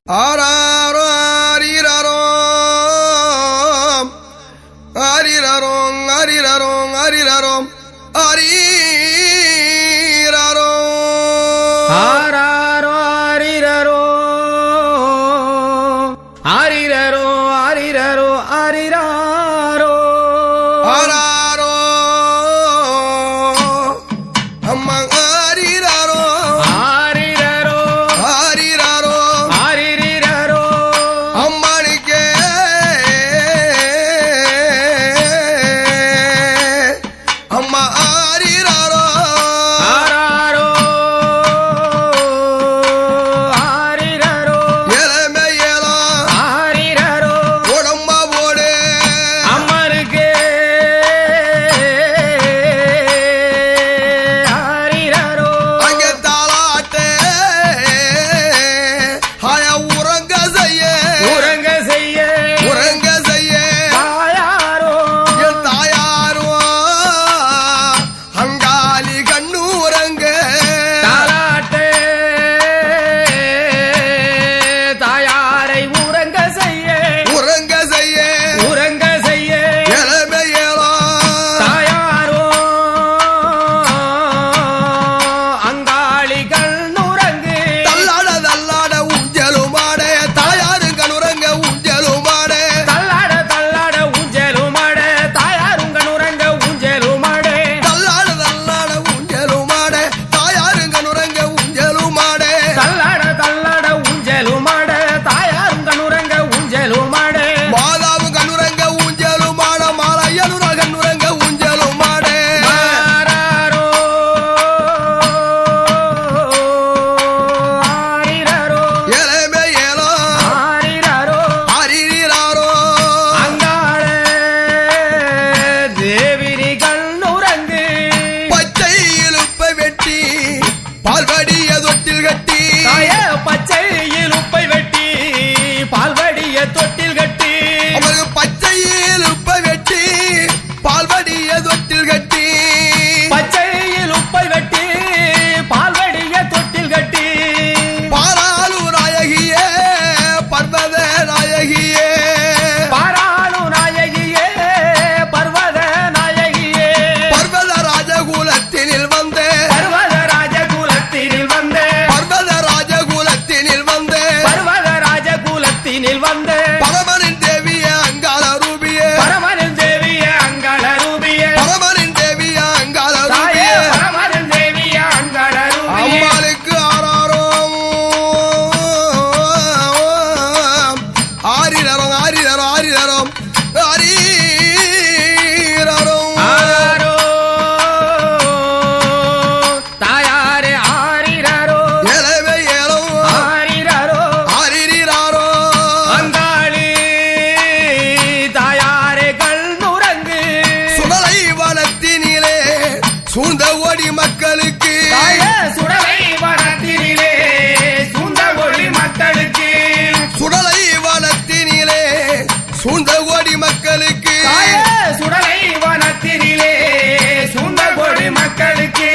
ஆராரோ ஆரிரரோ ஆரிரரோ ஆரிரரோ ஆரிரரோ ஆரிரரோ ஆராரோ ஆரிரரோ ஆரிரரோ ஆரிரரோ ஆரிரரோ ஆராரோ அம்மா ஆரிரரோ ஆரிரரோ ஆரிரரோ ஆரிரரோ அம்மானிக்கே அம்மா ஆரிரரோ ஆராரோ ஆரிரரோ எலமையலோ ஆரிரரோ உடம்பா போடு அம்மருக்கு ஆரிரரோ அங்கே தாளாட்டே ஹாய உறங்க செய்ய உறங்க செய்ய உறங்க செய்ய தாயாரோ என் தாயாரோ அங்காளி கண்ணு உறங்க தாலாட்டே தாயாரை உறங்க செய்ய உறங்க செய்ய உறங்க செய்ய எலமையலோ தாயாரோ அங்காளிகள் நுறங்கு தள்ளாட தள்ளாட ஊஞ்சலுமாட தாயாரு கணுறங்க ஊஞ்சலுமாட தள்ளாட தள்ளாட ஊஞ்சலுமாட தாயாருங்க நுறங்க ஊஞ்சலுமாட தள்ளாட தள்ளாட ஊஞ்சலுமாட தாயாரு கணுறங்க ஊஞ்சலுமாட தள்ளாட தள்ளாட ஊஞ்சலுமாட தாயாருங்க நுறங்க ஊஞ்சலுமாட மாதாவு கணுறங்க ஊஞ்சலுமாட மாலையனுர கணுறங்க ஊஞ்சலுமாட ஆராரோ ஆரிரரோ எலமையலோ ஆரிரரோ ஆரிரரோ அங்காள தேவிரிகள் நுறங்கு பச்சை இழுப்பை வெட்டி பால்வடிய தொட்டில் கட்டி தாய பச்சையில் உப்பை வெட்டி பால்வடிய தொட்டில் கட்டி அவருக்கு பச்சை இழுப்பை வெட்டி பால்வடிய தொட்டில் கட்டி பச்சையில் உப்பை வெட்டி பால்வடிய தொட்டில் கட்டி பாராளு நாயகியே பர்வத நாயகியே பாராளு நாயகியே பர்வத நாயகியே பர்வத ராஜகுலத்தினில் வந்தே பர்வத ராஜகுலத்தினில் வந்த பர்வத ராஜகுலத்தினில் வந்தே பர்வத ராஜகுலத்தினில் வந்த பரமனின் தேவிய அங்காள ரூபியே பரமனின் தேவிய அங்காள ரூபியே பரமனின் தேவிய அங்காள தாயே ரூபியே பரமனின் தேவிய அங்காள ரூபியே அம்மாளுக்கு ஆராரோ ஆரிரரம் ஆரிரரம் ஆரிரரம் ஆரிரரம் ஆராரோ தாயாரே ஆரிரரோ எலமையலும் ஆரிரரோ ஆரிரரோ அங்காளி தாயாரே கல் நுறங்கு சுடலை வனத்தினிலே சூழ்ந்த ஓடி மக்களுக்கு தாயே சுடலை வனத்தினிலே சூழ்ந்த ஒளி மக்களுக்கு சுடலை வனத்தினிலே சூழ்ந்த ஓடி மக்களுக்கு தாயே சுடலை வனத்தினிலே சூழ்ந்த ஒளி மக்களுக்கு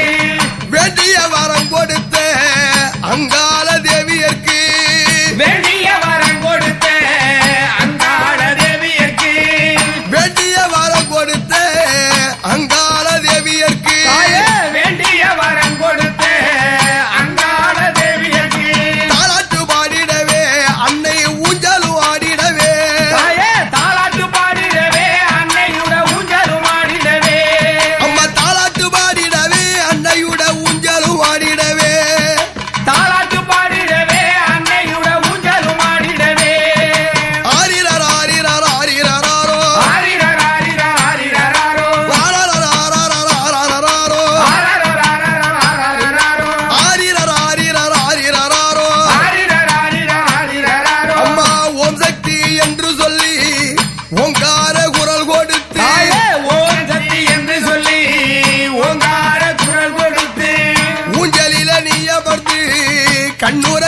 வேண்டிய வரம் கொடுத்த அங்காள தேவியர்க்கு வேண்டிய வரம் கொடுத்த அங்காள தேவியர்க்கு வேண்டிய வரம் கொடுத்த அங்காள தேவியர்க்கு தாயே வேண்டிய வரம் கொடுத்த அங்காள தேவியர்க்கு தாலாட்டு பாடிடவே அன்னை ஊஞ்சலும் ஆடிடவே தாயே தாலாட்டு பாடிடவே அன்னையுட ஊஞ்சலும் ஆடிடவே அம்மா தாலாட்டு பாடிடவே அன்னையுட ஊஞ்சலும் ஆடிடவே தாலாட்டு பாடிடவே அன்னையுட ஊஞ்சலும் ஆடிடவே ஆரிரர் ஆரிரர் ஆரிரராரோ ஆரிரர் ஆரிரர் ஆரிரராரோ ஆரரர் ஆரரர் ஆரரராரோ ஆரரர் ஆரரர் ஆரரராரோ ஆரிரர் ஆரிரர் ஆரிரராரோ ஆரிரர் ஆரிரர் ஆரிரராரோ அம்மா ஓம் சக்தி என்று சொல்லி ஓங்கார குரல் கொடுத்து தாயே ஓம் சக்தி என்று சொல்லி ஓங்கார குரல் கொடுத்து ஊஞ்சலில நீ அமர்ந்து கண்ணூர